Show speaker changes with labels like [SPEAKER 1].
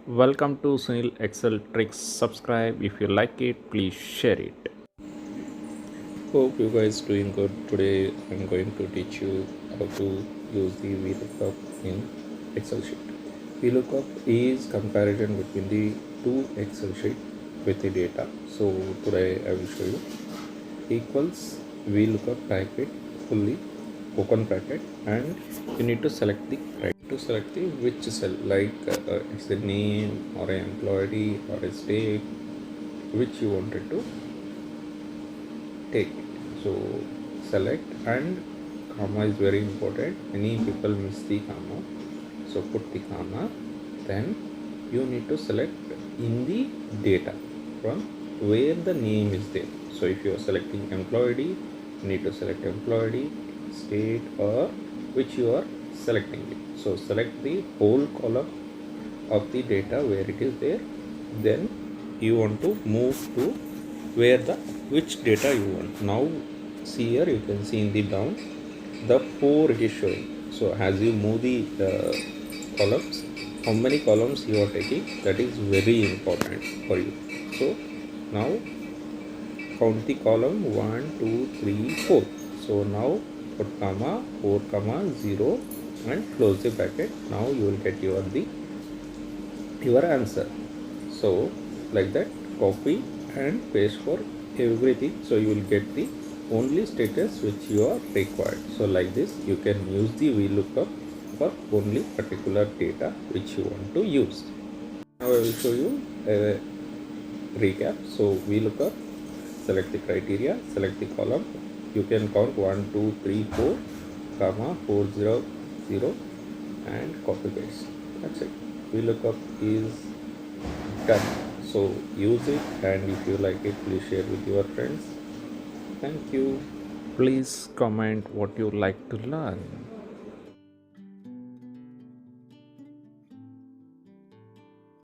[SPEAKER 1] Welcome to Sunil Excel Tricks. Subscribe if you like it, please share it.
[SPEAKER 2] Hope you guys doing good. Today I'm going to teach you how to use the VLOOKUP in Excel sheet. VLOOKUP is comparison between the two Excel sheet with the data. So today I will show you equals VLOOKUP, type it fully, open bracket, and you need to select the which cell, like it's the name or an employee or a state which you wanted to take. So select, and comma is very important. Many people miss the comma, so put the comma. Then you need to select in the data from where the name is there. So if you are selecting employee, you need to select employee, state, or which you are selecting it. So select the whole column of the data where it is there. Then you want to move to where the which data you want. Now see here, you can see in the down the 4 it is showing. So as you move the columns, how many columns you are taking, that is very important for you. So now count the column 1 2 3 4. So now put comma 4 comma 0 and close the bracket. Now you will get your answer. So like that, copy and paste for everything, so you will get the only status which you are required. So like this you can use the VLOOKUP for only particular data which you want to use. Now I will show you a recap. So VLOOKUP, select the criteria, select the column, you can count 1 2 3 4 comma 4 0 0 and copy paste. That's it. VLOOKUP is done. So use it, and if you like it, please share with your friends. Thank you.
[SPEAKER 1] Please comment what you like to learn.